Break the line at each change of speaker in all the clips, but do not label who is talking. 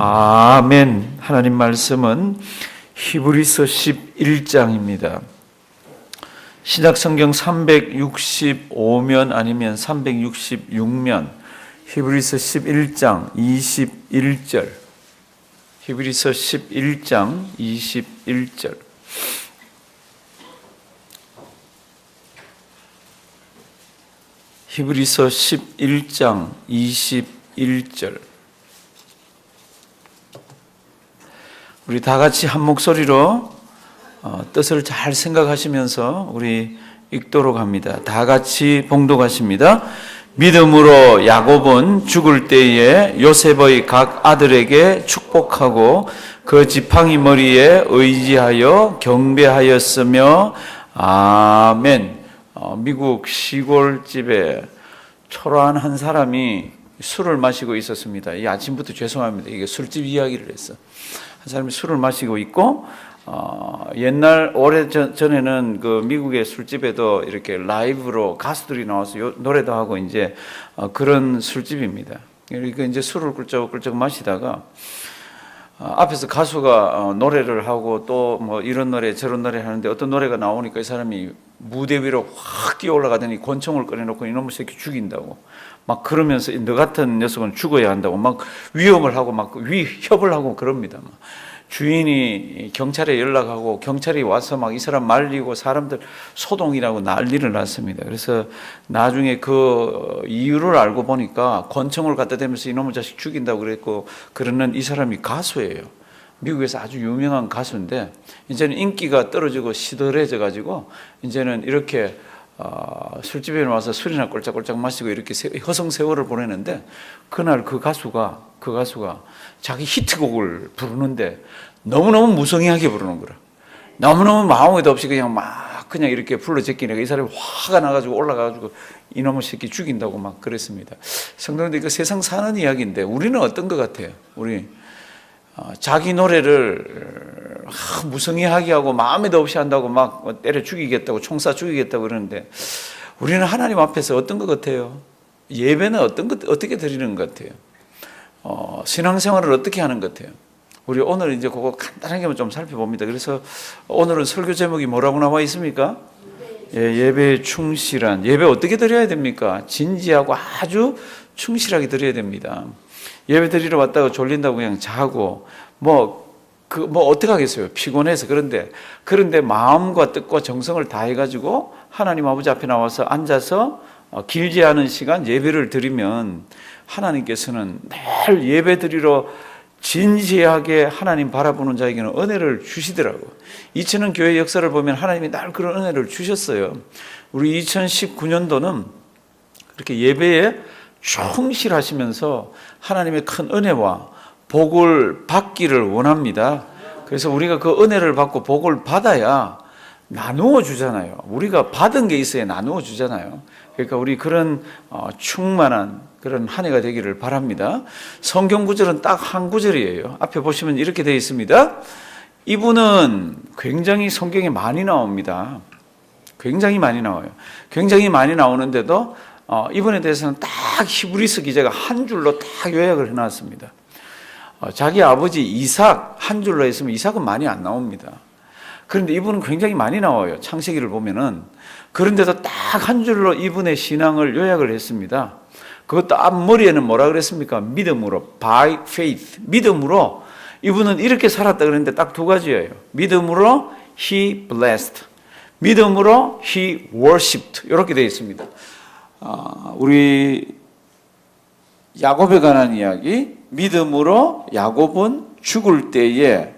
아멘. 하나님 말씀은 히브리서 11장입니다. 신약성경 365면 아니면 366면 히브리서 11장 21절 히브리서 11장 21절 히브리서 11장 21절 우리 다 같이 한 목소리로 뜻을 잘 생각하시면서 우리 읽도록 합니다. 다 같이 봉독하십니다. 믿음으로 야곱은 죽을 때에 요셉의 각 아들에게 축복하고 그 지팡이 머리에 의지하여 경배하였으며 아멘. 미국 시골집에 초라한 한 사람이 술을 마시고 있었습니다. 이 아침부터 죄송합니다. 이게 술집 이야기를 했어. 한 사람이 술을 마시고 있고 옛날 오래전에는 그 미국의 술집에도 이렇게 라이브로 가수들이 나와서 노래도 하고 이제 그런 술집입니다. 그러니까 이제 술을 꿀쩍꿀쩍 마시다가 앞에서 가수가 노래를 하고 또 뭐 이런 노래 저런 노래 하는데 어떤 노래가 나오니까 이 사람이 무대 위로 확 뛰어 올라가더니 권총을 꺼내놓고 이놈의 새끼 죽인다고 막 그러면서 너 같은 녀석은 죽어야 한다고 막 위협을 하고 막 위협을 하고 그럽니다. 주인이 경찰에 연락하고 경찰이 와서 막 이 사람 말리고 사람들 소동이라고 난리를 났습니다. 그래서 나중에 그 이유를 알고 보니까 권총을 갖다 대면서 이놈의 자식 죽인다고 그랬고 그러는 이 사람이 가수예요. 미국에서 아주 유명한 가수인데 이제는 인기가 떨어지고 시들해져 가지고 이제는 이렇게 술집에 와서 술이나 꼴짝꼴짝 마시고 이렇게 허송세월을 보내는데 그날 그 가수가 자기 히트곡을 부르는데 너무너무 무성의하게 부르는 거라. 너무너무 마음에도 없이 그냥 이렇게 불러 제끼니까 이 사람이 화가 나가지고 올라가가지고 이놈의 새끼 죽인다고 막 그랬습니다. 성도님들 이거 세상 사는 이야기인데 우리는 어떤 것 같아요? 우리 자기 노래를 무성의하게 하고 마음에도 없이 한다고 막 때려 죽이겠다고 총 쏴 죽이겠다고 그러는데 우리는 하나님 앞에서 어떤 것 같아요? 예배는 어떻게 드리는 것 같아요? 신앙생활을 어떻게 하는 것 같아요? 우리 오늘 이제 그거 간단하게 좀 살펴봅니다. 그래서 오늘은 설교 제목이 뭐라고 나와 있습니까? 예배에 충실한. 예배 어떻게 드려야 됩니까? 진지하고 아주 충실하게 드려야 됩니다. 예배 드리러 왔다가 졸린다고 그냥 자고 어떻게 하겠어요? 피곤해서. 그런데 마음과 뜻과 정성을 다해가지고 하나님 아버지 앞에 나와서 앉아서 길지 않은 시간 예배를 드리면 하나님께서는 늘 예배 드리러 진지하게 하나님 바라보는 자에게는 은혜를 주시더라고요. 2000년 교회 역사를 보면 하나님이 늘 그런 은혜를 주셨어요. 우리 2019년도는 그렇게 예배에 충실하시면서 하나님의 큰 은혜와 복을 받기를 원합니다. 그래서 우리가 그 은혜를 받고 복을 받아야 나누어 주잖아요. 우리가 받은 게 있어야 나누어 주잖아요. 그러니까 우리 그런 충만한 그런 한 해가 되기를 바랍니다. 성경 구절은 딱 한 구절이에요. 앞에 보시면 이렇게 되어 있습니다. 이분은 굉장히 성경에 많이 나옵니다. 굉장히 많이 나와요. 굉장히 많이 나오는데도 이분에 대해서는 딱 히브리서 기자가 한 줄로 딱 요약을 해놨습니다. 자기 아버지 이삭 한 줄로 했으면 이삭은 많이 안 나옵니다. 그런데 이분은 굉장히 많이 나와요. 창세기를 보면은. 그런데도 딱 한 줄로 이분의 신앙을 요약을 했습니다. 그것도 앞머리에는 뭐라 그랬습니까? 믿음으로, by faith. 믿음으로 이분은 이렇게 살았다 그랬는데 딱 두 가지예요. 믿음으로 he blessed. 믿음으로 he worshipped. 이렇게 되어 있습니다. 우리 야곱에 관한 이야기. 믿음으로 야곱은 죽을 때에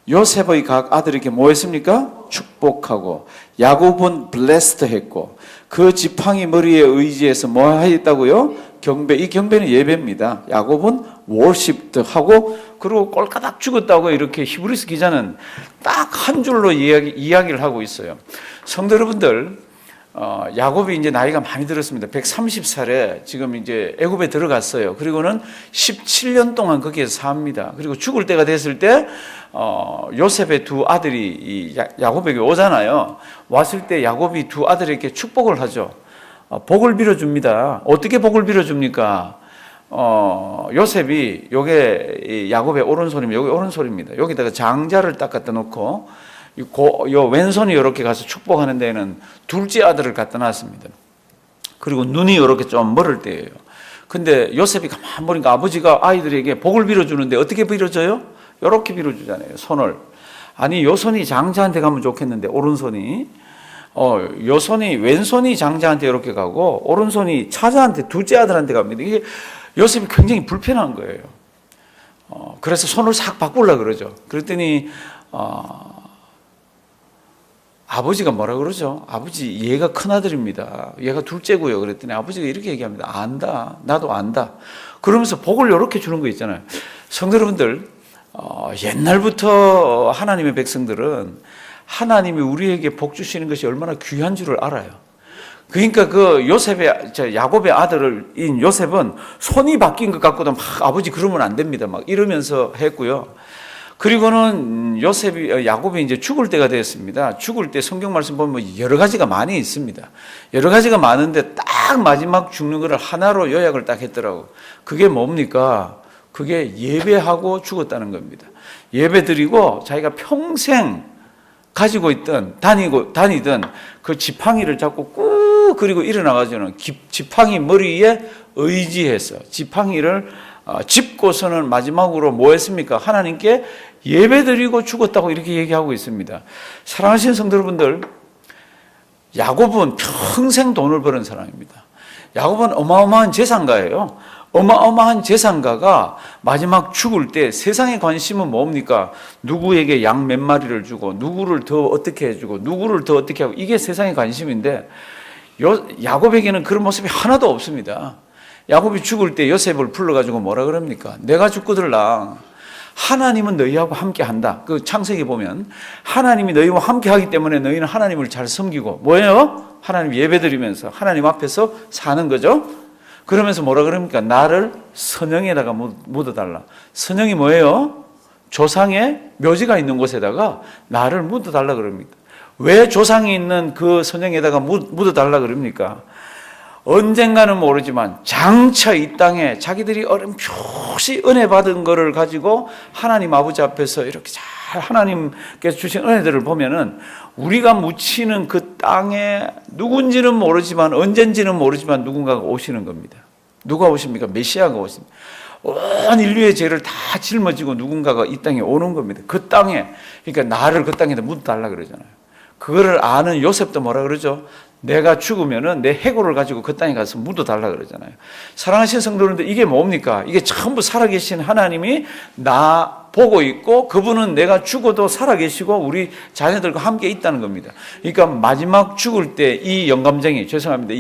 요셉의 각 아들에게 뭐 했습니까? 축복하고 야곱은 blessed 했고 그 지팡이 머리에 의지해서 뭐 하였다고요? 경배. 이 경배는 예배입니다. 야곱은 worshipped 하고 그리고 꼴까닥 죽었다고 이렇게 히브리서 기자는 딱 한 줄로 이야기를 하고 있어요. 성도 여러분들, 야곱이 이제 나이가 많이 들었습니다. 130살에 지금 이제 애굽에 들어갔어요. 그리고는 17년 동안 거기에서 삽니다. 그리고 죽을 때가 됐을 때 요셉의 두 아들이 야곱에게 오잖아요. 왔을 때 야곱이 두 아들에게 축복을 하죠. 복을 빌어줍니다. 어떻게 복을 빌어줍니까? 요셉이 요게 이 야곱의 오른손이면 여기 오른손입니다. 여기다가 장자를 딱 갖다 놓고 요 왼손이 이렇게 가서 축복하는 데에는 둘째 아들을 갖다 놨습니다. 그리고 눈이 이렇게 좀 멀을 때예요. 근데 요셉이 가만 보니까 아버지가 아이들에게 복을 빌어주는데 어떻게 빌어줘요? 이렇게 빌어주잖아요. 손을. 아니 요 손이 장자한테 가면 좋겠는데 오른손이 요 손이 왼손이 장자한테 이렇게 가고 오른손이 차자한테 둘째 아들한테 갑니다. 이게 요셉이 굉장히 불편한 거예요. 그래서 손을 싹 바꾸려고 그러죠. 그랬더니 아버지가 뭐라 그러죠? 아버지 얘가 큰아들입니다. 얘가 둘째고요. 그랬더니 아버지가 이렇게 얘기합니다. 안다. 나도 안다. 그러면서 복을 이렇게 주는 거 있잖아요. 성도 여러분들 옛날부터 하나님의 백성들은 하나님이 우리에게 복 주시는 것이 얼마나 귀한 줄을 알아요. 그러니까 그 야곱의 아들인 요셉은 손이 바뀐 것 같고도 막 아버지 그러면 안 됩니다. 막 이러면서 했고요. 그리고는 야곱이 이제 죽을 때가 되었습니다. 죽을 때 성경 말씀 보면 여러 가지가 많이 있습니다. 여러 가지가 많은데 딱 마지막 죽는 거를 하나로 요약을 딱 했더라고. 그게 뭡니까? 그게 예배하고 죽었다는 겁니다. 예배 드리고 자기가 평생 가지고 있던 다니던 그 지팡이를 잡고 꾹 그리고 일어나가지고는 지팡이 머리에 의지해서 지팡이를 짚고서는 마지막으로 뭐 했습니까? 하나님께 예배드리고 죽었다고 이렇게 얘기하고 있습니다. 사랑하시는 성도 여러분들, 야곱은 평생 돈을 버는 사람입니다. 야곱은 어마어마한 재산가예요. 어마어마한 재산가가 마지막 죽을 때 세상의 관심은 뭡니까? 누구에게 양 몇 마리를 주고 누구를 더 어떻게 해주고 누구를 더 어떻게 하고 이게 세상의 관심인데 야곱에게는 그런 모습이 하나도 없습니다. 야곱이 죽을 때 요셉을 불러가지고 뭐라 그럽니까? 내가 죽거들라 하나님은 너희하고 함께 한다. 그 창세기 보면 하나님이 너희와 함께 하기 때문에 너희는 하나님을 잘 섬기고 뭐예요? 하나님 예배드리면서 하나님 앞에서 사는 거죠. 그러면서 뭐라 그럽니까? 나를 선영에다가 묻어달라. 선영이 뭐예요? 조상의 묘지가 있는 곳에다가 나를 묻어달라 그럽니다. 왜 조상이 있는 그 선영에다가 묻어달라 그럽니까? 언젠가는 모르지만 장차 이 땅에 자기들이 어렴풋이 은혜 받은 거를 가지고 하나님 아버지 앞에서 이렇게 잘 하나님께서 주신 은혜들을 보면은 우리가 묻히는 그 땅에 누군지는 모르지만 언젠지는 모르지만 누군가가 오시는 겁니다. 누가 오십니까? 메시아가 오십니다. 온 인류의 죄를 다 짊어지고 누군가가 이 땅에 오는 겁니다. 그 땅에, 그러니까 나를 그 땅에다 묻어달라 그러잖아요. 그거를 아는 요셉도 뭐라 그러죠? 내가 죽으면은 내 해골을 가지고 그 땅에 가서 묻어달라 그러잖아요. 사랑하시는 성도님들, 이게 뭡니까? 이게 전부 살아계신 하나님이 나 보고 있고 그분은 내가 죽어도 살아계시고 우리 자녀들과 함께 있다는 겁니다. 그러니까 마지막 죽을 때 이 영감쟁이, 죄송합니다,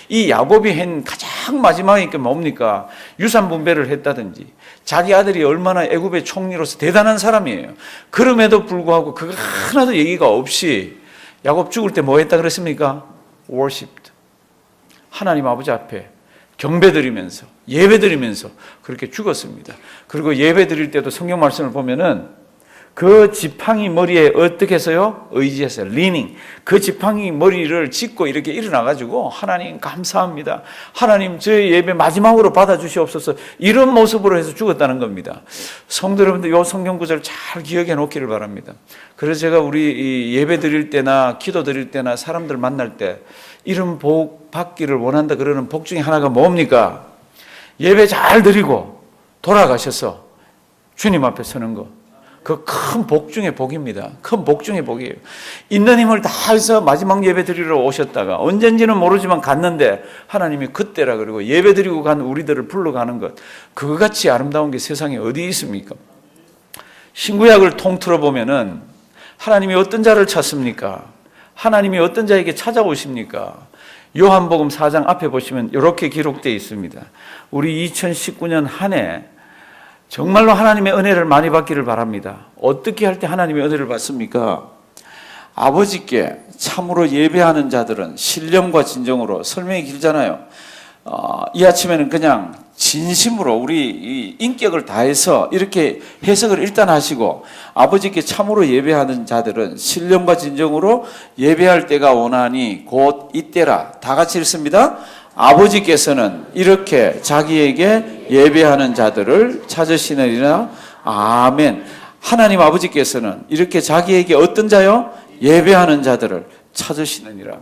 이 야곱이 한 가장 마지막에 뭡니까? 유산 분배를 했다든지 자기 아들이 얼마나 애굽의 총리로서 대단한 사람이에요. 그럼에도 불구하고 그거 하나도 얘기가 없이 야곱 죽을 때 뭐 했다 그랬습니까? worshipped. 하나님 아버지 앞에 경배드리면서 예배드리면서 그렇게 죽었습니다. 그리고 예배드릴 때도 성경 말씀을 보면은 그 지팡이 머리에 어떻게 해서요? 의지해서 leaning. 그 지팡이 머리를 짚고 이렇게 일어나가지고 하나님 감사합니다. 하나님 저희 예배 마지막으로 받아주시옵소서. 이런 모습으로 해서 죽었다는 겁니다. 성도 여러분들 이 성경 구절 잘 기억해 놓기를 바랍니다. 그래서 제가 우리 예배 드릴 때나 기도 드릴 때나 사람들 만날 때 이런 복 받기를 원한다 그러는 복 중에 하나가 뭡니까? 예배 잘 드리고 돌아가셔서 주님 앞에 서는 거. 그 큰 복 중의 복입니다. 큰 복 중의 복이에요. 있는 힘을 다해서 마지막 예배 드리러 오셨다가 언젠지는 모르지만 갔는데 하나님이 그때라 그러고 예배 드리고 간 우리들을 불러가는 것, 그거같이 아름다운 게 세상에 어디 있습니까? 신구약을 통틀어 보면은 하나님이 어떤 자를 찾습니까? 하나님이 어떤 자에게 찾아오십니까? 요한복음 4장 앞에 보시면 이렇게 기록되어 있습니다. 우리 2019년 한 해 정말로 하나님의 은혜를 많이 받기를 바랍니다. 어떻게 할 때 하나님의 은혜를 받습니까? 아버지께 참으로 예배하는 자들은 신령과 진정으로, 설명이 길잖아요. 이 아침에는 그냥 진심으로 우리 이 인격을 다해서 이렇게 해석을 일단 하시고, 아버지께 참으로 예배하는 자들은 신령과 진정으로 예배할 때가 오나니 곧 이때라. 다 같이 읽습니다. 아버지께서는 이렇게 자기에게 예배하는 자들을 찾으시느니라. 아멘. 하나님 아버지께서는 이렇게 자기에게 어떤 자요? 예배하는 자들을 찾으시느니라.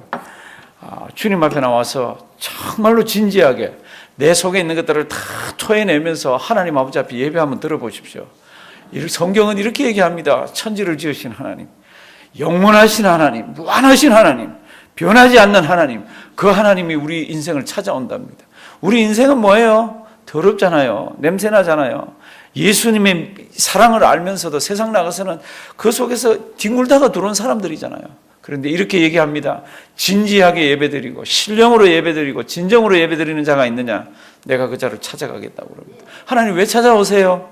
주님 앞에 나와서 정말로 진지하게 내 속에 있는 것들을 다 토해내면서 하나님 아버지 앞에 예배 한번 들어보십시오. 성경은 이렇게 얘기합니다. 천지를 지으신 하나님, 영원하신 하나님, 무한하신 하나님, 변하지 않는 하나님, 그 하나님이 우리 인생을 찾아온답니다. 우리 인생은 뭐예요? 더럽잖아요. 냄새나잖아요. 예수님의 사랑을 알면서도 세상 나가서는 그 속에서 뒹굴다가 들어온 사람들이잖아요. 그런데 이렇게 얘기합니다. 진지하게 예배드리고 신령으로 예배드리고 진정으로 예배드리는 자가 있느냐? 내가 그 자를 찾아가겠다고 그럽니다. 하나님 왜 찾아오세요?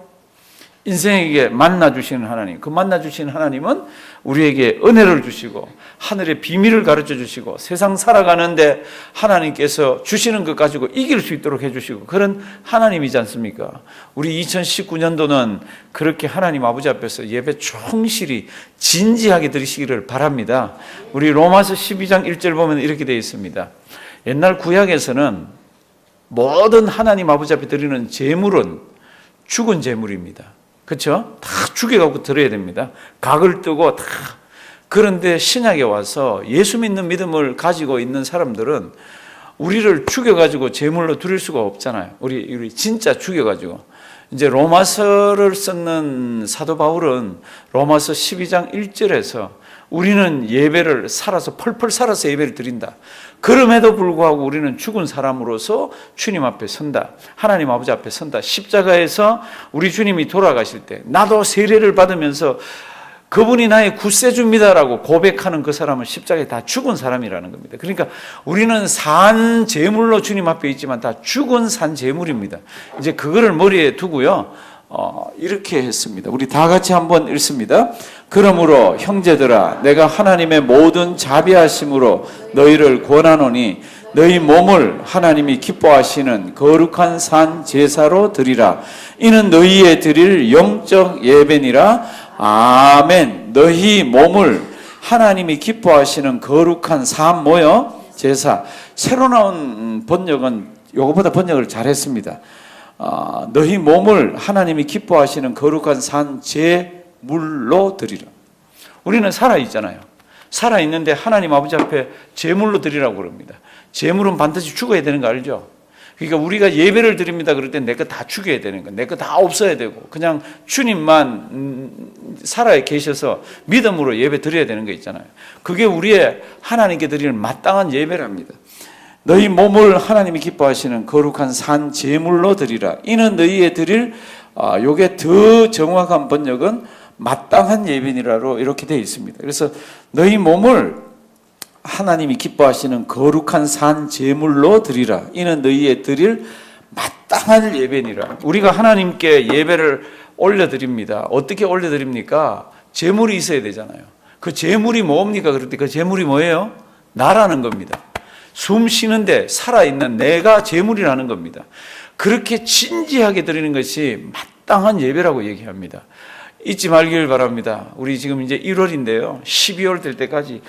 인생에게 만나주시는 하나님, 그 만나주시는 하나님은 우리에게 은혜를 주시고 하늘의 비밀을 가르쳐 주시고 세상 살아가는데 하나님께서 주시는 것 가지고 이길 수 있도록 해주시고 그런 하나님이지 않습니까? 우리 2019년도는 그렇게 하나님 아버지 앞에서 예배 충실히 진지하게 드리시기를 바랍니다. 우리 로마서 12장 1절 보면 이렇게 되어 있습니다. 옛날 구약에서는 모든 하나님 아버지 앞에 드리는 제물은 죽은 제물입니다. 그렇죠? 다 죽여갖고 드려야 됩니다. 각을 뜨고 다. 그런데 신약에 와서 예수 믿는 믿음을 가지고 있는 사람들은 우리를 죽여가지고 제물로 드릴 수가 없잖아요. 우리 진짜 죽여가지고. 이제 로마서를 쓰는 사도 바울은 로마서 12장 1절에서 우리는 예배를 살아서 펄펄 살아서 예배를 드린다. 그럼에도 불구하고 우리는 죽은 사람으로서 주님 앞에 선다. 하나님 아버지 앞에 선다. 십자가에서 우리 주님이 돌아가실 때 나도 세례를 받으면서 그분이 나의 구세주입니다라고 고백하는 그 사람은 십자가에 다 죽은 사람이라는 겁니다. 그러니까 우리는 산 제물로 주님 앞에 있지만 다 죽은 산 제물입니다. 이제 그거를 머리에 두고요. 이렇게 했습니다. 우리 다 같이 한번 읽습니다. 그러므로 형제들아 내가 하나님의 모든 자비하심으로 너희를 권하노니 너희 몸을 하나님이 기뻐하시는 거룩한 산 제사로 드리라. 이는 너희의 드릴 영적 예배니라. 아멘. 너희 몸을 하나님이 기뻐하시는 거룩한 산 뭐요? 제사. 새로 나온 번역은 요거보다 번역을 잘했습니다. 너희 몸을 하나님이 기뻐하시는 거룩한 산 제물로 드리라. 우리는 살아있잖아요. 살아있는데 하나님 아버지 앞에 제물로 드리라고 그럽니다. 제물은 반드시 죽어야 되는 거 알죠? 그러니까 우리가 예배를 드립니다 그럴 때 내 거 다 죽여야 되는 거, 내 거 다 없어야 되고 그냥 주님만 살아 계셔서 믿음으로 예배 드려야 되는 거 있잖아요. 그게 우리의 하나님께 드리는 마땅한 예배랍니다. 너희 몸을 하나님이 기뻐하시는 거룩한 산 제물로 드리라. 이는 너희의 드릴 요게 더 정확한 번역은 마땅한 예배니라로 이렇게 되어 있습니다. 그래서 너희 몸을 하나님이 기뻐하시는 거룩한 산 제물로 드리라. 이는 너희의 드릴 마땅한 예배니라. 우리가 하나님께 예배를 올려드립니다. 어떻게 올려드립니까? 제물이 있어야 되잖아요. 그 제물이 뭡니까? 그럴 때 그 제물이 뭐예요? 나라는 겁니다. 숨 쉬는데 살아있는 내가 제물이라는 겁니다. 그렇게 진지하게 드리는 것이 마땅한 예배라고 얘기합니다. 잊지 말길 바랍니다. 우리 지금 이제 1월인데요. 12월 될 때까지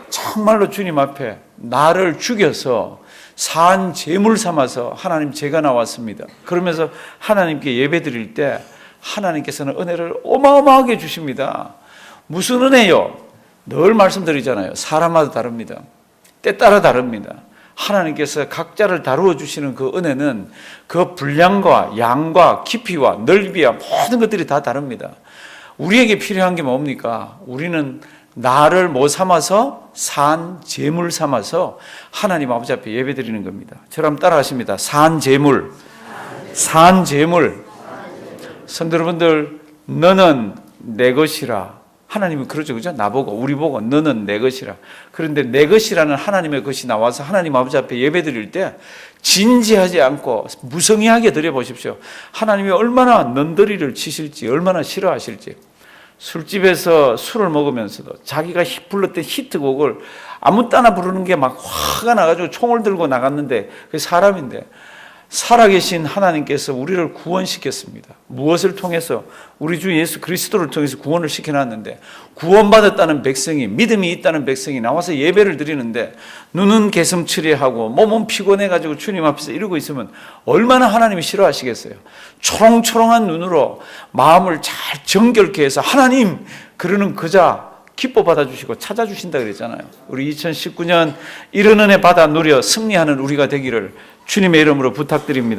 정말로 주님 앞에 나를 죽여서 산 제물 삼아서 하나님 제가 나왔습니다. 그러면서 하나님께 예배 드릴 때 하나님께서는 은혜를 어마어마하게 주십니다. 무슨 은혜요? 늘 말씀드리잖아요. 사람마다 다릅니다. 때 따라 다릅니다. 하나님께서 각자를 다루어 주시는 그 은혜는 그 분량과 양과 깊이와 넓이와 모든 것들이 다 다릅니다. 우리에게 필요한 게 뭡니까? 우리는 나를 뭐 삼아서? 산 제물 삼아서 하나님 아버지 앞에 예배 드리는 겁니다. 저랑 따라 하십니다. 산 제물. 산 제물. 성도 여러분들, 너는 내 것이라. 하나님이 그러죠. 그죠? 나보고, 우리 보고, 너는 내 것이라. 그런데 내 것이라는 하나님의 것이 나와서 하나님 아버지 앞에 예배 드릴 때 진지하지 않고 무성의하게 드려보십시오. 하나님이 얼마나 넌더리를 치실지, 얼마나 싫어하실지. 술집에서 술을 먹으면서도 자기가 불렀던 히트곡을 아무 따나 부르는 게 막 화가 나가지고 총을 들고 나갔는데 그 사람인데 살아계신 하나님께서 우리를 구원시켰습니다. 무엇을 통해서? 우리 주 예수 그리스도를 통해서 구원을 시켜놨는데, 구원받았다는 백성이, 믿음이 있다는 백성이 나와서 예배를 드리는데 눈은 개슴츠레하고 몸은 피곤해가지고 주님 앞에서 이러고 있으면 얼마나 하나님이 싫어하시겠어요. 초롱초롱한 눈으로 마음을 잘 정결케 해서 하나님 그러는 그자 기뻐 받아주시고 찾아주신다 그랬잖아요. 우리 2019년 이런 은혜 받아 누려 승리하는 우리가 되기를 주님의 이름으로 부탁드립니다.